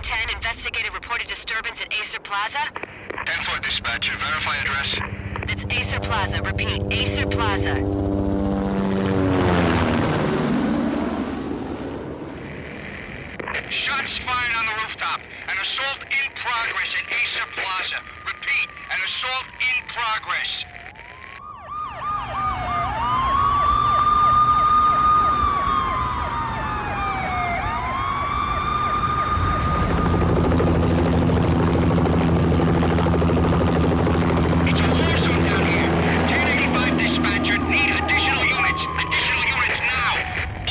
1010, investigated reported disturbance at Acer Plaza. 10-4 dispatcher, verify address. It's Acer Plaza, repeat, Acer Plaza. Shots fired on the rooftop. An assault in progress at Acer Plaza. Repeat, an assault in progress. It's a war zone down here. 1085 dispatcher, need additional units. Additional units now.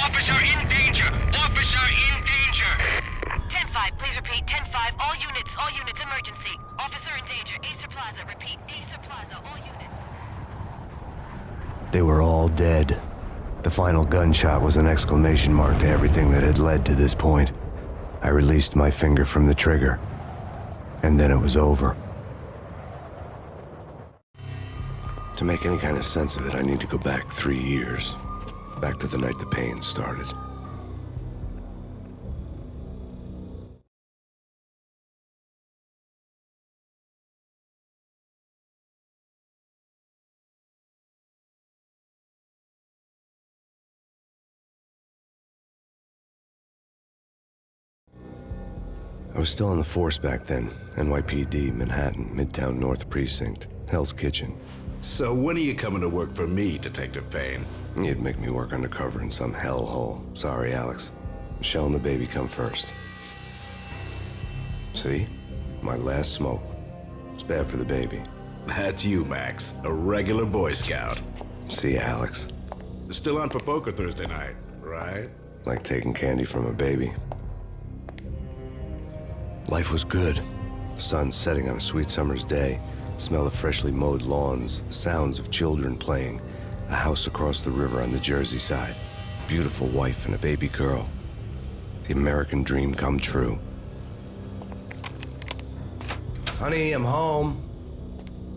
Officer in danger. Officer in danger. 10-5, please repeat, 10-5, all units, emergency. Officer in danger, Acer Plaza, repeat, Acer Plaza, all units. They were all dead. The final gunshot was an exclamation mark to everything that had led to this point. I released my finger from the trigger, and then it was over. To make any kind of sense of it, I need to go back 3 years. Back to the night the pain started. I was still on the force back then. NYPD, Manhattan, Midtown North Precinct, Hell's Kitchen. So when are you coming to work for me, Detective Payne? You'd make me work undercover in some hellhole. Sorry, Alex. Michelle and the baby come first. See? My last smoke. It's bad for the baby. That's you, Max. A regular Boy Scout. See ya, Alex. Still on for poker Thursday night, right? Like taking candy from a baby. Life was good. The sun setting on a sweet summer's day. The smell of freshly mowed lawns. The sounds of children playing. A house across the river on the Jersey side. Beautiful wife and a baby girl. The American dream come true. Honey, I'm home.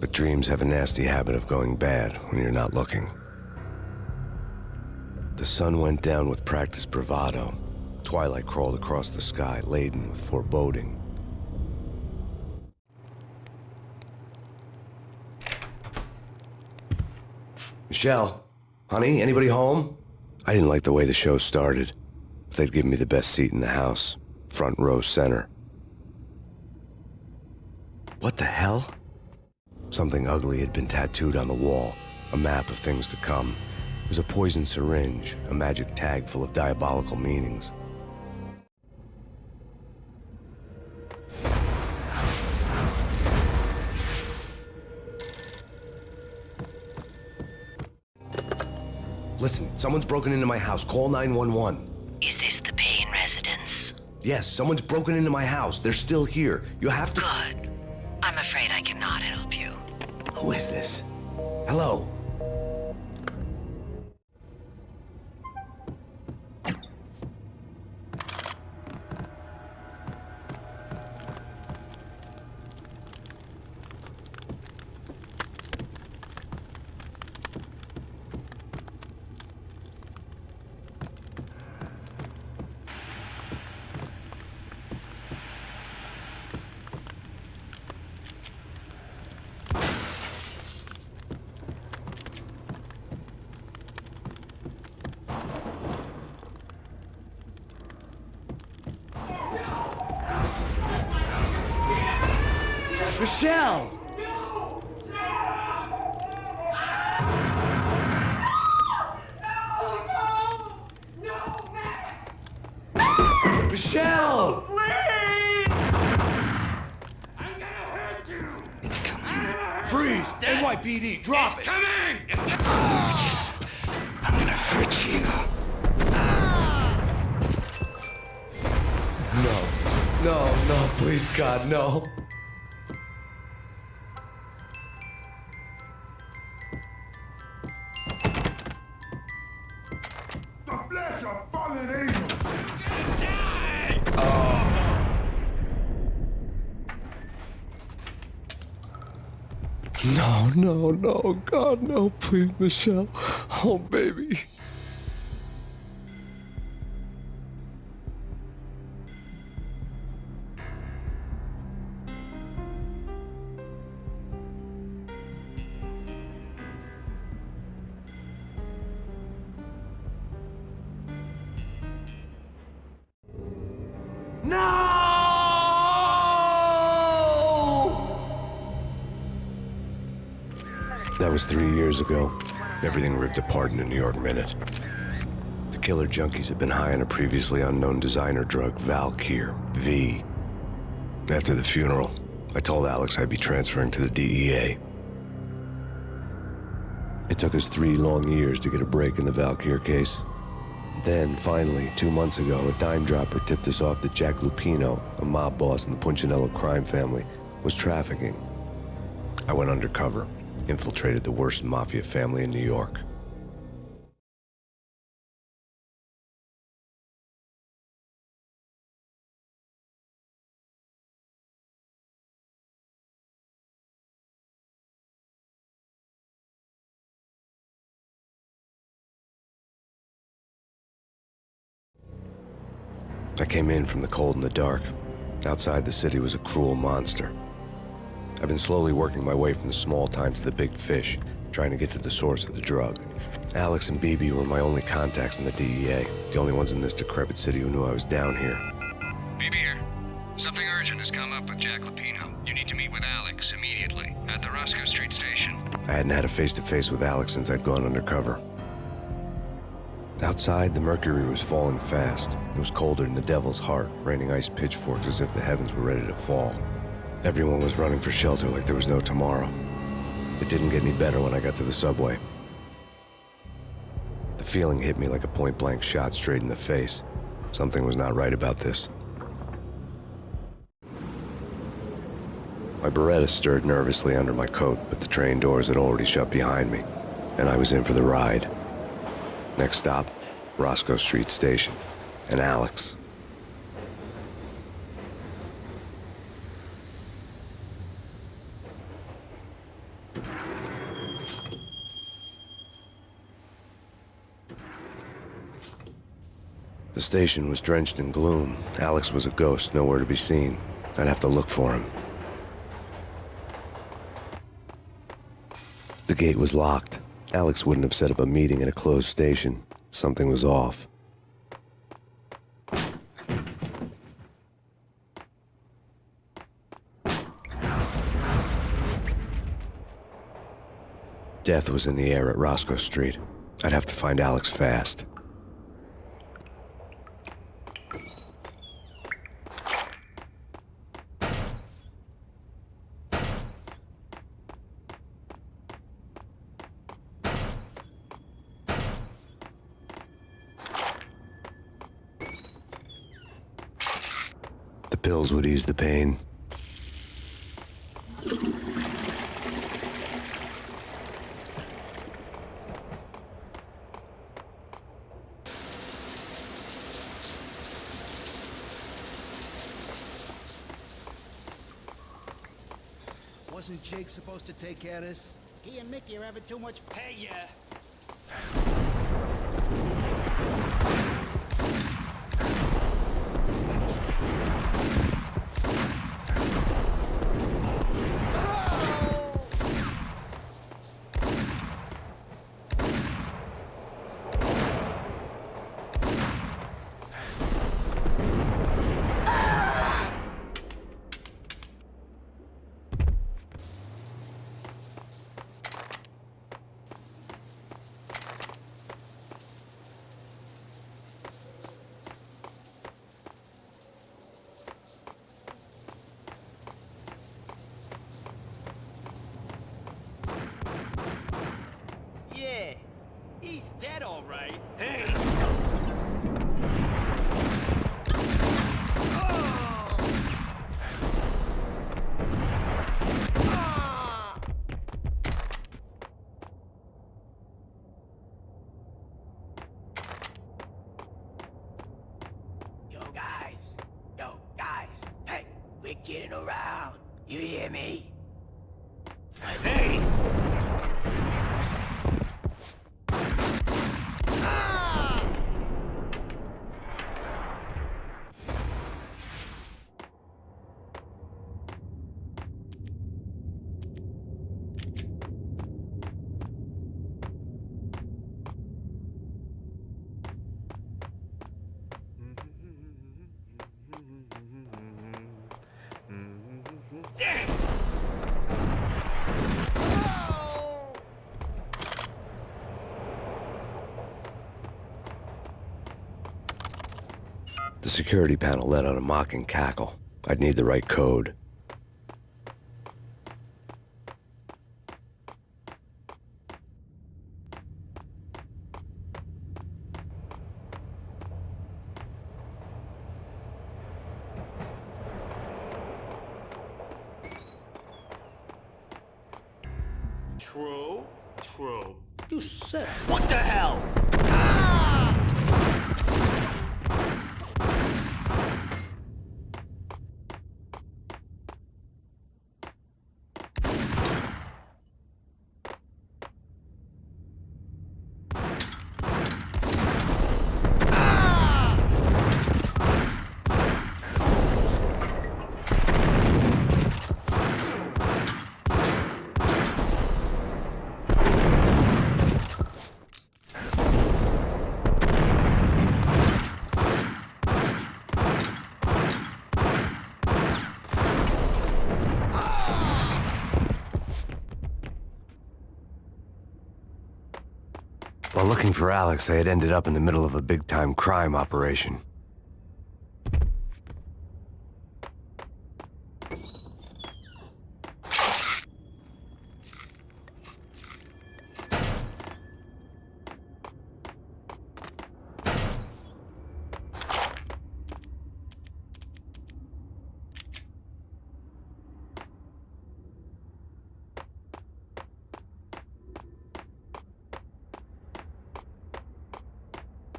But dreams have a nasty habit of going bad when you're not looking. The sun went down with practiced bravado. Twilight crawled across the sky, laden with foreboding. Michelle, honey, anybody home? I didn't like the way the show started. They'd given me the best seat in the house, front row center. What the hell? Something ugly had been tattooed on the wall, a map of things to come. It was a poison syringe, a magic tag full of diabolical meanings. Listen, someone's broken into my house. Call 911. Is this the Payne residence? Yes, someone's broken into my house. They're still here. You have to... Good. I'm afraid I cannot help you. Who is this? Hello? Michelle! Michelle! Please! I'm gonna hurt you! It's coming. Freeze! NYPD, drop it! Coming! I'm gonna hurt you. No, please, God, no. The flesh of fallen angels! No, God, no, please, Michelle. Oh, baby. That was 3 years ago. Everything ripped apart in a New York minute. The killer junkies had been high on a previously unknown designer drug, Valkyr, V. After the funeral, I told Alex I'd be transferring to the DEA. It took us 3 long years to get a break in the Valkyr case. Then, finally, 2 months ago, a dime dropper tipped us off that Jack Lupino, a mob boss in the Punchinello crime family, was trafficking. I went undercover, infiltrated the worst mafia family in New York. I came in from the cold and the dark. Outside, the city was a cruel monster. I've been slowly working my way from the small time to the big fish, trying to get to the source of the drug. Alex and BB were my only contacts in the DEA, the only ones in this decrepit city who knew I was down here. BB here. Something urgent has come up with Jack Lupino. You need to meet with Alex immediately at the Roscoe Street station. I hadn't had a face-to-face with Alex since I'd gone undercover. Outside, the mercury was falling fast. It was colder than the devil's heart, raining ice pitchforks as if the heavens were ready to fall. Everyone was running for shelter like there was no tomorrow. It didn't get any better when I got to the subway. The feeling hit me like a point-blank shot straight in the face. Something was not right about this. My Beretta stirred nervously under my coat, but the train doors had already shut behind me, and I was in for the ride. Next stop, Roscoe Street Station, and Alex. The station was drenched in gloom. Alex was a ghost, nowhere to be seen. I'd have to look for him. The gate was locked. Alex wouldn't have set up a meeting at a closed station. Something was off. Death was in the air at Roscoe Street. I'd have to find Alex fast. The pills would ease the pain. Wasn't Jake supposed to take care of this? He and Mickey are having too much pay, yeah. Yeah, he's dead all right. Hey! Yo guys, hey, we're getting around. You hear me? Hey! Damn! security panel let out a mocking cackle. I'd need the right code. True. True. You said. What the hell? While looking for Alex, I had ended up in the middle of a big-time crime operation.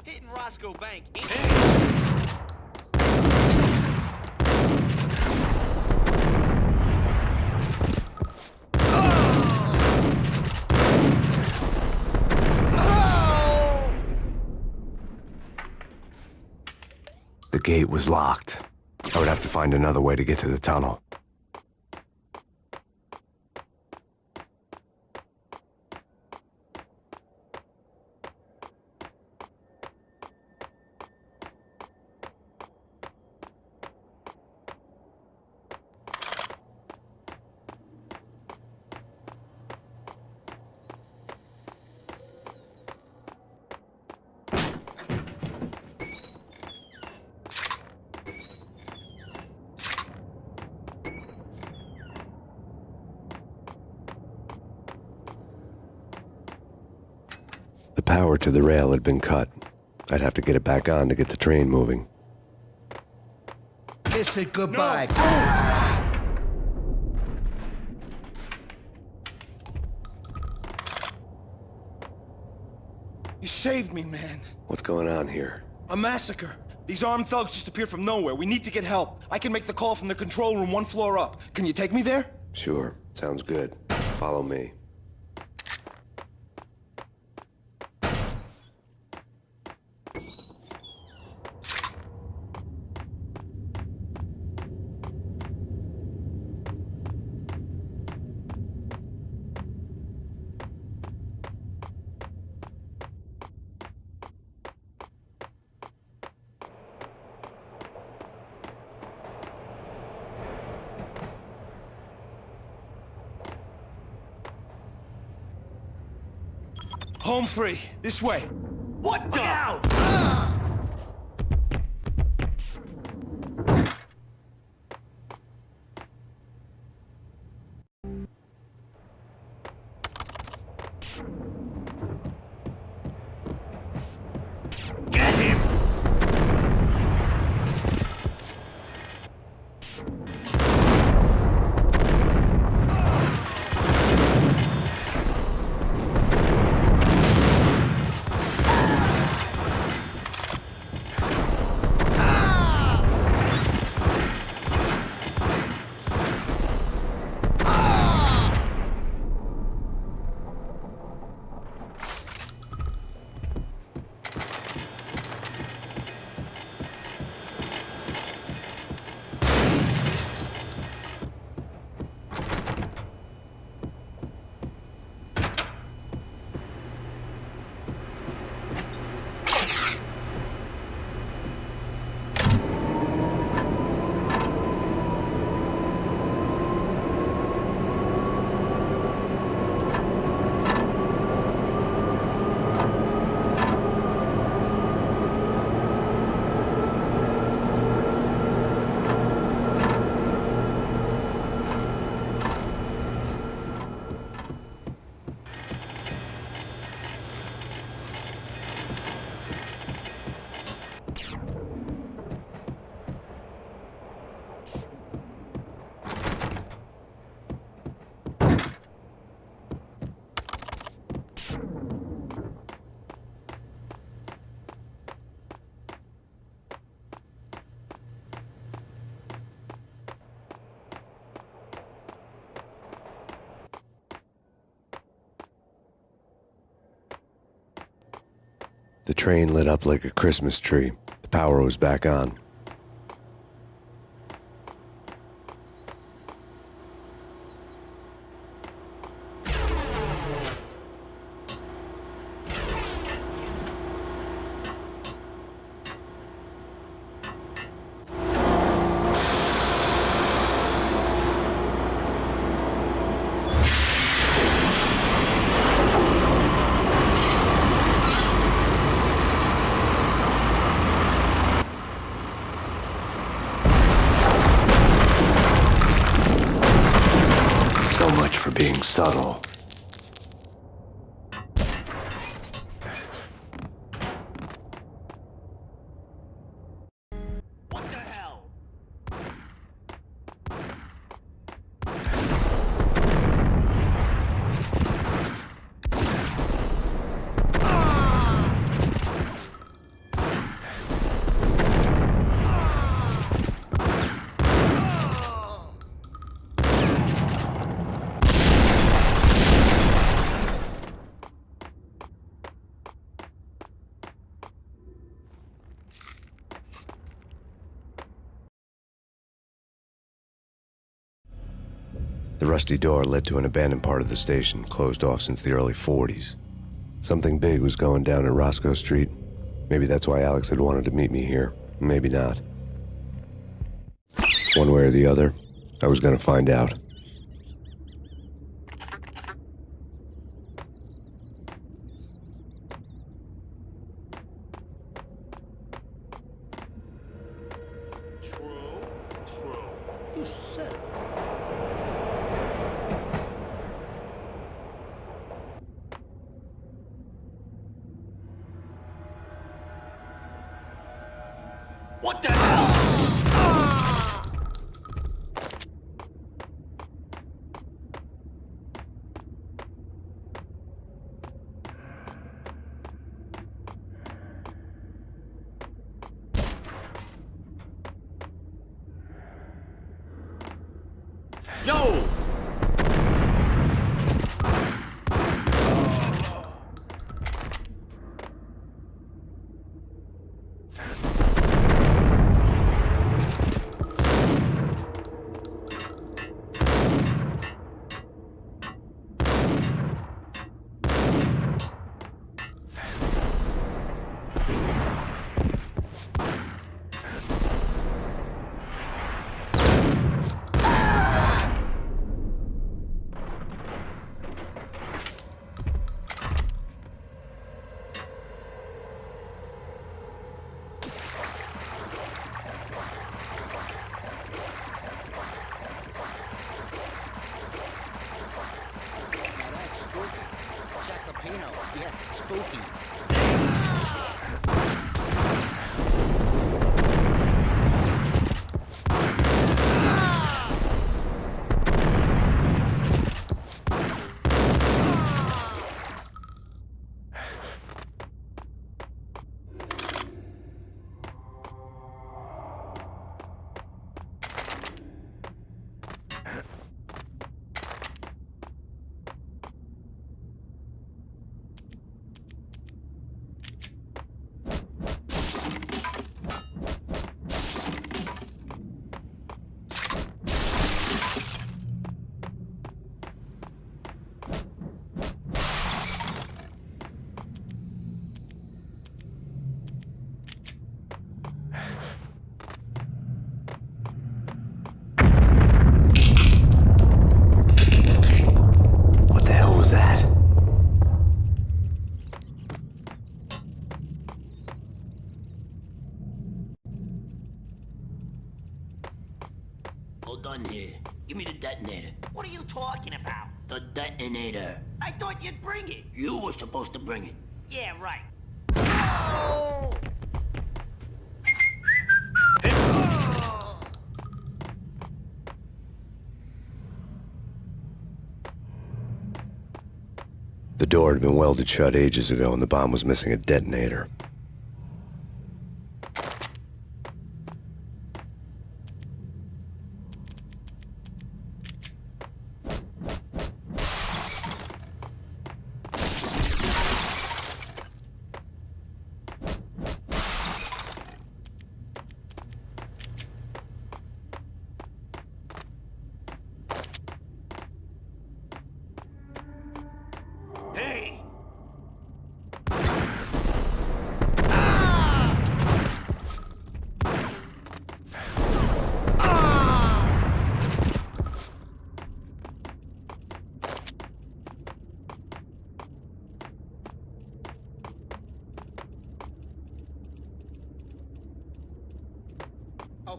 Hitting Roscoe Bank. The gate was locked. I would have to find another way to get to the tunnel. The power to the rail had been cut. I'd have to get it back on to get the train moving. Kiss it goodbye. You saved me, man. What's going on here? A massacre. These armed thugs just appeared from nowhere. We need to get help. I can make the call from the control room 1 floor up. Can you take me there? Sure, sounds good. Follow me. Home free. This way. What the? Get him! The train lit up like a Christmas tree. The power was back on. So much for being subtle. What the hell? The rusty door led to an abandoned part of the station, closed off since the early 40s. Something big was going down at Roscoe Street. Maybe that's why Alex had wanted to meet me here. Maybe not. One way or the other, I was gonna find out. You said it. What the hell? Yo! Yeah, spooky. What the hell was that? Hold on here. Give me the detonator. What are you talking about? The detonator. I thought you'd bring it. You were supposed to bring it. Yeah, right. Oh! The door had been welded shut ages ago and the bomb was missing a detonator.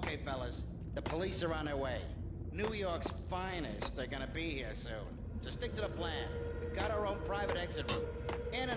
Okay, fellas. The police are on their way. New York's finest. They're gonna be here soon. So stick to the plan. We've got our own private exit route. And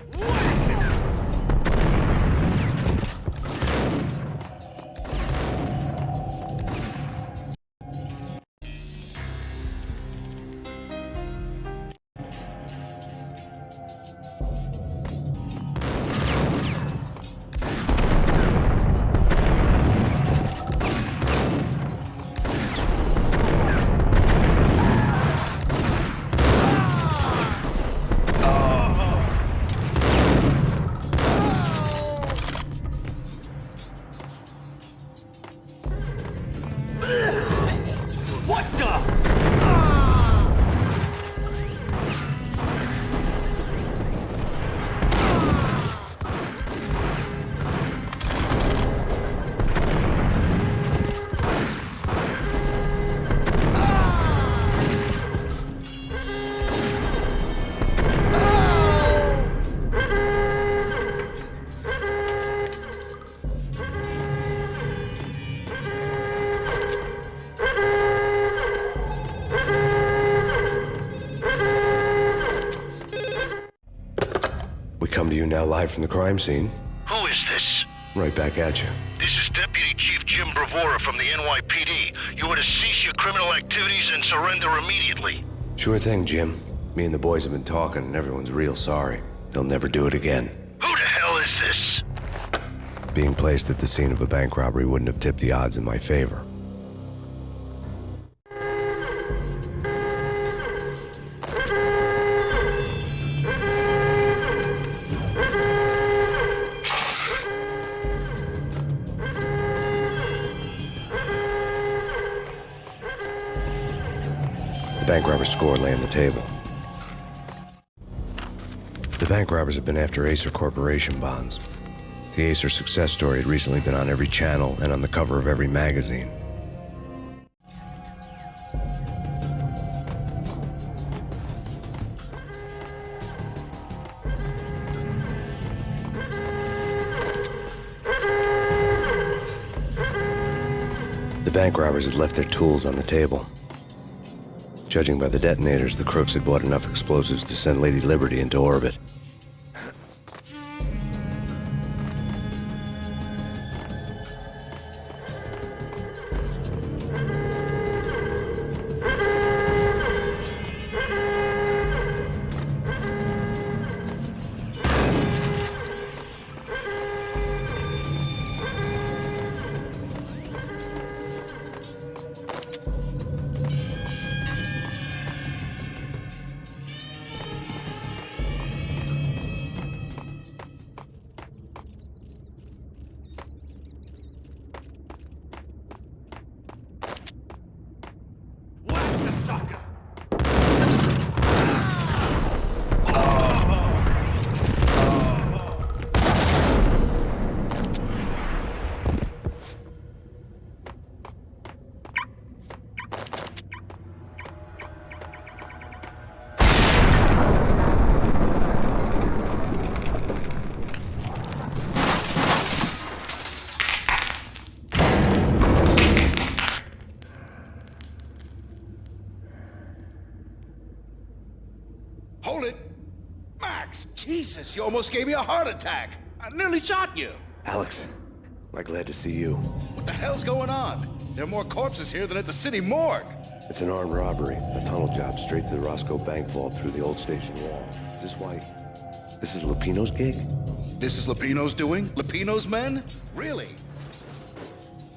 We come to you now live from the crime scene. Who is this? Right back at you. This is Deputy Chief Jim Bravura from the NYPD. You are to cease your criminal activities and surrender immediately. Sure thing, Jim. Me and the boys have been talking and everyone's real sorry. They'll never do it again. Who the hell is this? Being placed at the scene of a bank robbery wouldn't have tipped the odds in my favor. The bank robber's score lay on the table. The bank robbers have been after Acer Corporation bonds. The Acer success story had recently been on every channel and on the cover of every magazine. The bank robbers had left their tools on the table. Judging by the detonators, the crooks had bought enough explosives to send Lady Liberty into orbit. hold it! Max! Jesus, you almost gave me a heart attack! I nearly shot you! Alex, I'm glad to see you. What the hell's going on? There are more corpses here than at the city morgue! It's an armed robbery, a tunnel job straight to the Roscoe Bank vault through the old station wall. Is this why... This is Lupino's gig? This is Lupino's doing? Lupino's men? Really?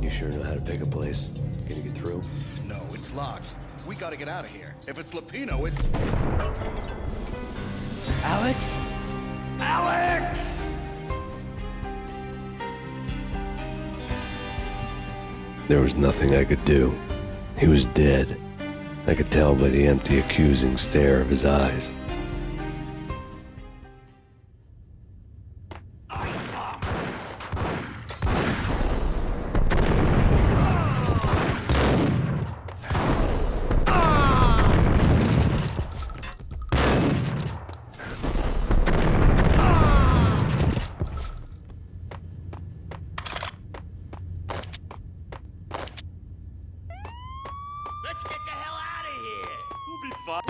You sure know how to pick a place? Can you get through? No, it's locked. We gotta get out of here. If it's Lupino, it's... Alex? Alex! There was nothing I could do. He was dead. I could tell by the empty, accusing stare of his eyes. fuck?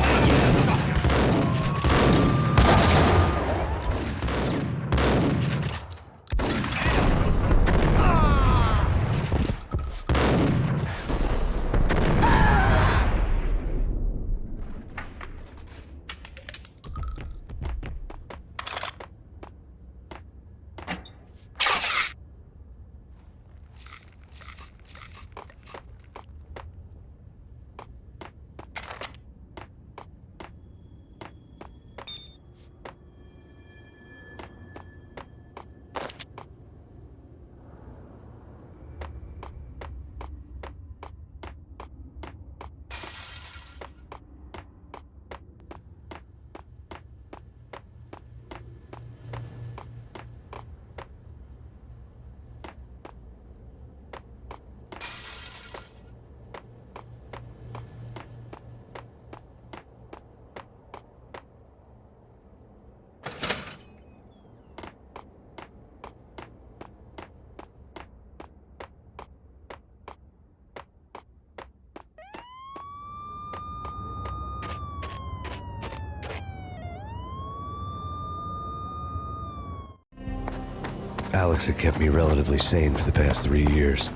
Alex had kept me relatively sane for the past 3 years.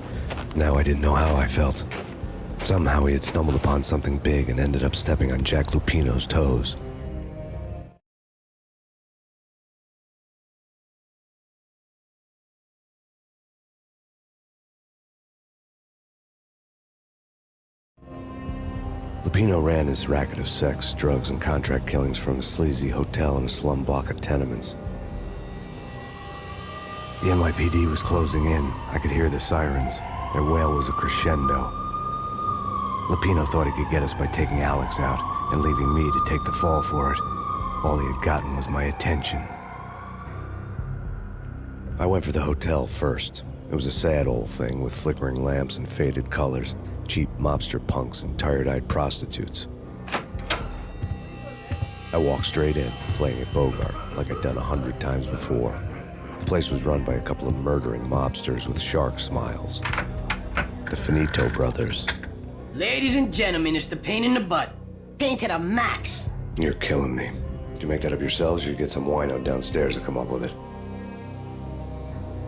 Now I didn't know how I felt. Somehow he had stumbled upon something big and ended up stepping on Jack Lupino's toes. Lupino ran his racket of sex, drugs, and contract killings from a sleazy hotel in a slum block of tenements. The NYPD was closing in. I could hear the sirens. Their wail was a crescendo. Lupino thought he could get us by taking Alex out and leaving me to take the fall for it. All he had gotten was my attention. I went for the hotel first. It was a sad old thing with flickering lamps and faded colors, cheap mobster punks and tired-eyed prostitutes. I walked straight in, playing at Bogart, like I'd done 100 times before. The place was run by a couple of murdering mobsters with shark smiles. The Finito brothers. Ladies and gentlemen, it's the pain in the butt. Pain to the max. You're killing me. Did you make that up yourselves, or you get some wino downstairs to come up with it?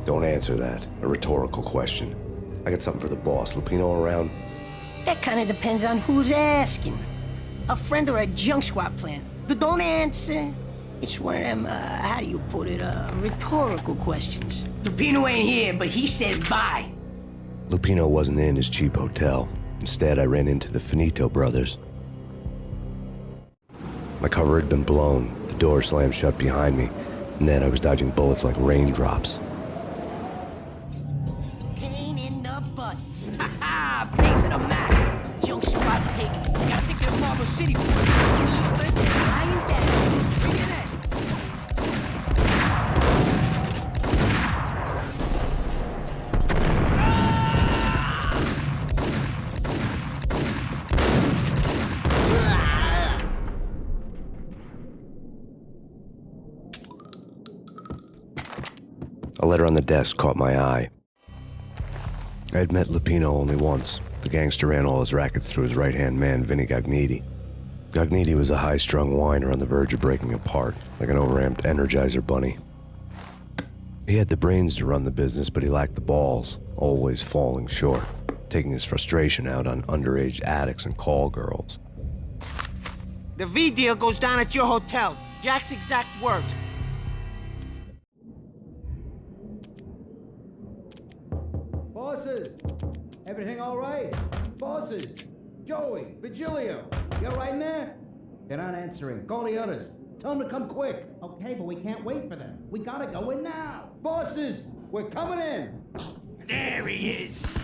Don't answer that. A rhetorical question. I got something for the boss. Lupino around? That kind of depends on who's asking. A friend or a junk squad plan. Don't answer. It's one of them, how do you put it, rhetorical questions. Lupino ain't here, but he says bye. Lupino wasn't in his cheap hotel. Instead, I ran into the Finito brothers. My cover had been blown, the door slammed shut behind me, and then I was dodging bullets like raindrops. Pain in the butt. Ha ha! Pain to the max. Junk squad pig. You gotta take that Marble City boy. Lying down. Bring it in. A letter on the desk caught my eye. I had met Lupino only once. The gangster ran all his rackets through his right-hand man, Vinny Gagniti. Gagniti was a high-strung whiner on the verge of breaking apart, like an overamped Energizer bunny. He had the brains to run the business, but he lacked the balls, always falling short, taking his frustration out on underage addicts and call girls. The V deal goes down at your hotel. Jack's exact words. Bosses! Everything all right? Bosses! Joey! Virgilio! You all right in there? They're not answering. Call the others. Tell them to come quick. Okay, but we can't wait for them. We gotta go in now. Bosses! We're coming in! There he is.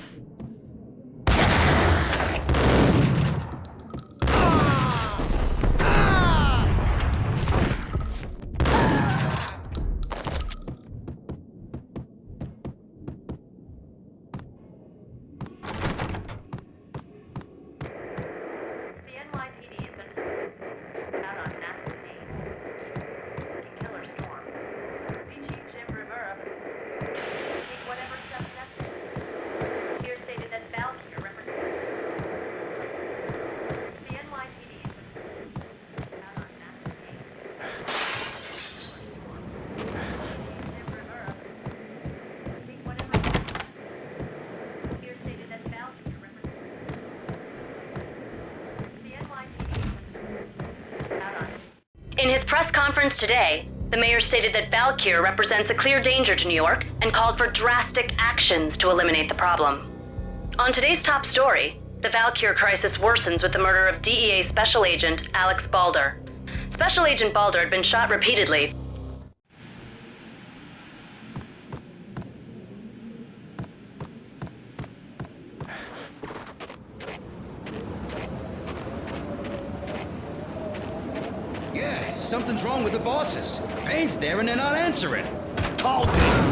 In his press conference today, the mayor stated that Valkyr represents a clear danger to New York and called for drastic actions to eliminate the problem. On today's top story, the Valkyr crisis worsens with the murder of DEA Special Agent Alex Balder. Special Agent Balder had been shot repeatedly. Yeah, something's wrong with the bosses. Payne's there and they're not answering. Told me.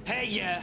Hey,